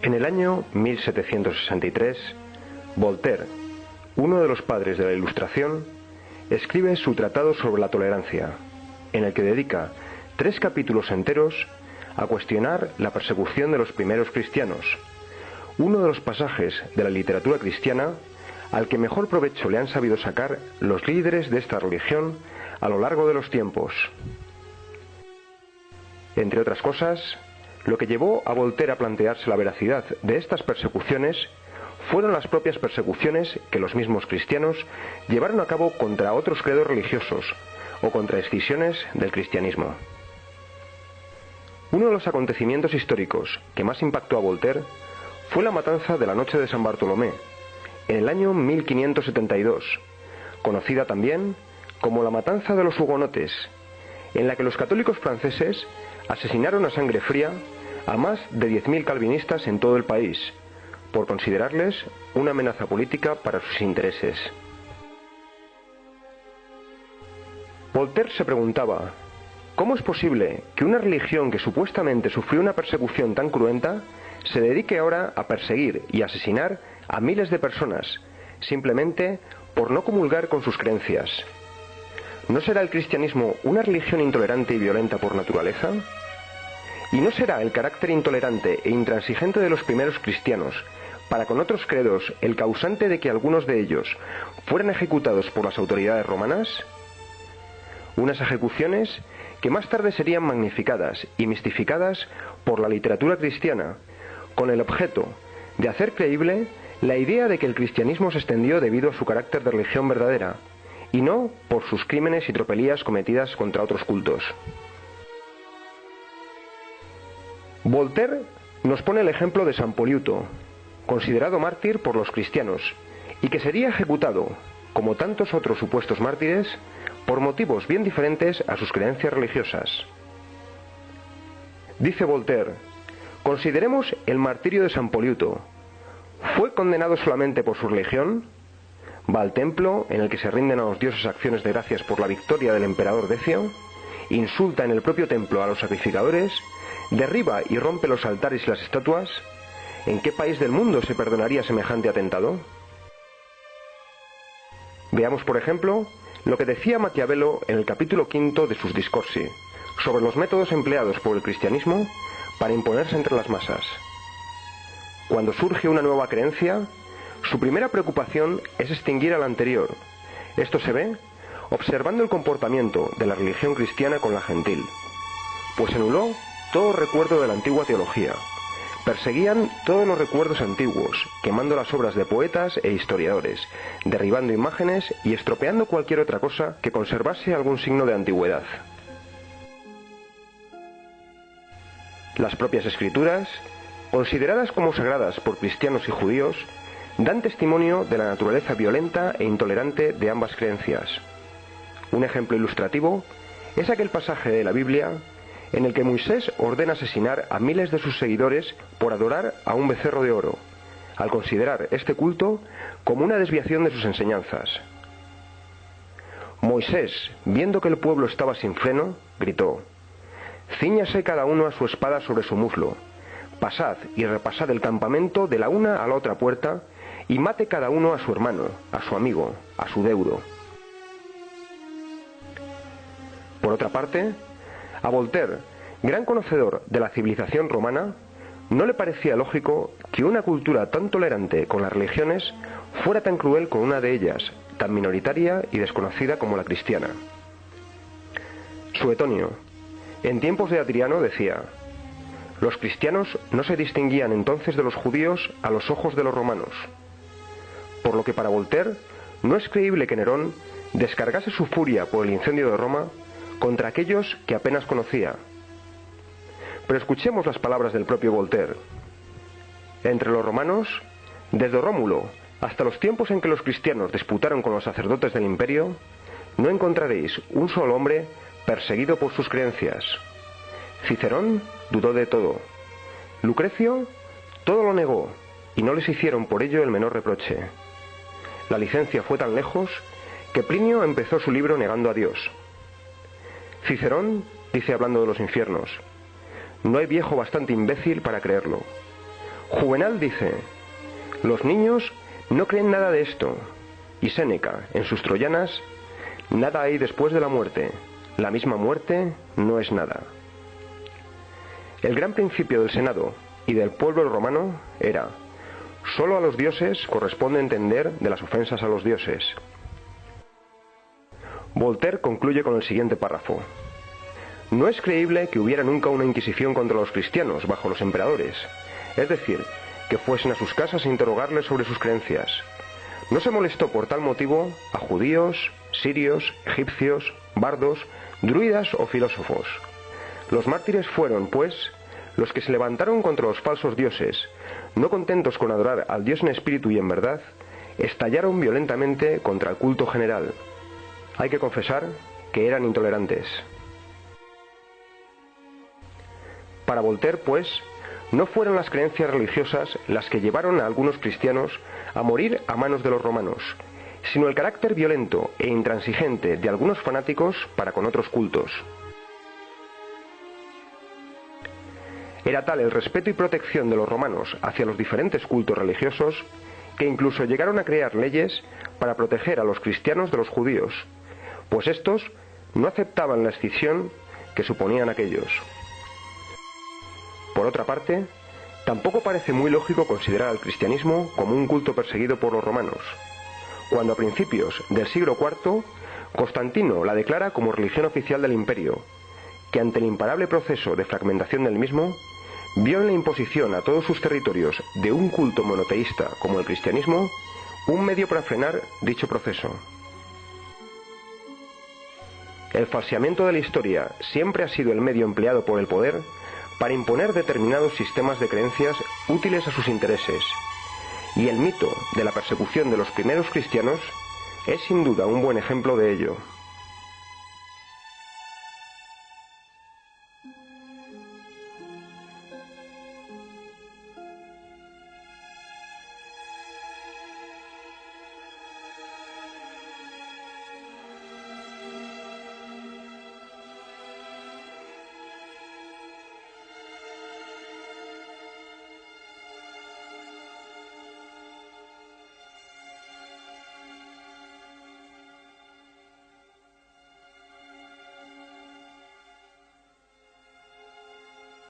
En el año 1763, Voltaire, uno de los padres de la Ilustración, escribe su Tratado sobre la Tolerancia, en el que dedica 3 capítulos enteros a cuestionar la persecución de los primeros cristianos, uno de los pasajes de la literatura cristiana al que mejor provecho le han sabido sacar los líderes de esta religión a lo largo de los tiempos. Entre otras cosas, lo que llevó a Voltaire a plantearse la veracidad de estas persecuciones fueron las propias persecuciones que los mismos cristianos llevaron a cabo contra otros credos religiosos o contra escisiones del cristianismo. Uno de los acontecimientos históricos que más impactó a Voltaire fue la matanza de la noche de San Bartolomé, en el año 1572, conocida también como la matanza de los hugonotes, en la que los católicos franceses asesinaron a sangre fría a más de 10.000 calvinistas en todo el país, por considerarles una amenaza política para sus intereses. Voltaire se preguntaba, ¿cómo es posible que una religión que supuestamente sufrió una persecución tan cruenta se dedique ahora a perseguir y asesinar a miles de personas, simplemente por no comulgar con sus creencias? ¿No será el cristianismo una religión intolerante y violenta por naturaleza? ¿Y no será el carácter intolerante e intransigente de los primeros cristianos para con otros credos el causante de que algunos de ellos fueran ejecutados por las autoridades romanas? Unas ejecuciones que más tarde serían magnificadas y mistificadas por la literatura cristiana, con el objeto de hacer creíble la idea de que el cristianismo se extendió debido a su carácter de religión verdadera, y no por sus crímenes y tropelías cometidas contra otros cultos. Voltaire nos pone el ejemplo de San Poliuto, considerado mártir por los cristianos, y que sería ejecutado, como tantos otros supuestos mártires, por motivos bien diferentes a sus creencias religiosas. Dice Voltaire, consideremos el martirio de San Poliuto. ¿Fue condenado solamente por su religión? Va al templo, en el que se rinden a los dioses acciones de gracias por la victoria del emperador Decio, insulta en el propio templo a los sacrificadores, derriba y rompe los altares y las estatuas. ¿En qué país del mundo se perdonaría semejante atentado? Veamos, por ejemplo, lo que decía Maquiavelo en el capítulo 5 de sus Discorsi, sobre los métodos empleados por el cristianismo para imponerse entre las masas. Cuando surge una nueva creencia, su primera preocupación es extinguir a la anterior. Esto se ve observando el comportamiento de la religión cristiana con la gentil, pues anuló todo recuerdo de la antigua teología. Perseguían todos los recuerdos antiguos, quemando las obras de poetas e historiadores, derribando imágenes y estropeando cualquier otra cosa que conservase algún signo de antigüedad. Las propias escrituras, consideradas como sagradas por cristianos y judíos, dan testimonio de la naturaleza violenta e intolerante de ambas creencias. Un ejemplo ilustrativo es aquel pasaje de la Biblia en el que Moisés ordena asesinar a miles de sus seguidores por adorar a un becerro de oro, al considerar este culto como una desviación de sus enseñanzas. Moisés, viendo que el pueblo estaba sin freno, gritó: «Cíñase cada uno a su espada sobre su muslo, pasad y repasad el campamento de la una a la otra puerta, y mate cada uno a su hermano, a su amigo, a su deudo». Por otra parte, a Voltaire, gran conocedor de la civilización romana, no le parecía lógico que una cultura tan tolerante con las religiones fuera tan cruel con una de ellas, tan minoritaria y desconocida como la cristiana. Suetonio, en tiempos de Adriano, decía: «Los cristianos no se distinguían entonces de los judíos a los ojos de los romanos», por lo que para Voltaire no es creíble que Nerón descargase su furia por el incendio de Roma contra aquellos que apenas conocía. Pero escuchemos las palabras del propio Voltaire. Entre los romanos, desde Rómulo hasta los tiempos en que los cristianos disputaron con los sacerdotes del imperio, no encontraréis un solo hombre perseguido por sus creencias. Cicerón dudó de todo. Lucrecio todo lo negó, y no les hicieron por ello el menor reproche. La licencia fue tan lejos que Plinio empezó su libro negando a Dios. Cicerón dice, hablando de los infiernos: «No hay viejo bastante imbécil para creerlo. Juvenal dice: los niños no creen nada de esto, y Séneca, en sus Troyanas: nada hay después de la muerte, la misma muerte no es nada. El gran principio del Senado y del pueblo romano era: solo a los dioses corresponde entender de las ofensas a los dioses. Voltaire concluye con el siguiente párrafo: no es creíble que hubiera nunca una inquisición contra los cristianos bajo los emperadores, es decir, que fuesen a sus casas a interrogarles sobre sus creencias. No se molestó por tal motivo a judíos, sirios, egipcios, bardos, druidas o filósofos. Los mártires fueron, pues, los que se levantaron contra los falsos dioses, no contentos con adorar al Dios en espíritu y en verdad, estallaron violentamente contra el culto general. Hay que confesar que eran intolerantes. Para Voltaire, pues, no fueron las creencias religiosas las que llevaron a algunos cristianos a morir a manos de los romanos, sino el carácter violento e intransigente de algunos fanáticos para con otros cultos. Era tal el respeto y protección de los romanos hacia los diferentes cultos religiosos que incluso llegaron a crear leyes para proteger a los cristianos de los judíos, pues estos no aceptaban la escisión que suponían aquellos. Por otra parte, tampoco parece muy lógico considerar al cristianismo como un culto perseguido por los romanos, cuando a principios del siglo IV Constantino la declara como religión oficial del imperio, que ante el imparable proceso de fragmentación del mismo, vio en la imposición a todos sus territorios de un culto monoteísta como el cristianismo un medio para frenar dicho proceso. El falseamiento de la historia siempre ha sido el medio empleado por el poder para imponer determinados sistemas de creencias útiles a sus intereses, y el mito de la persecución de los primeros cristianos es sin duda un buen ejemplo de ello.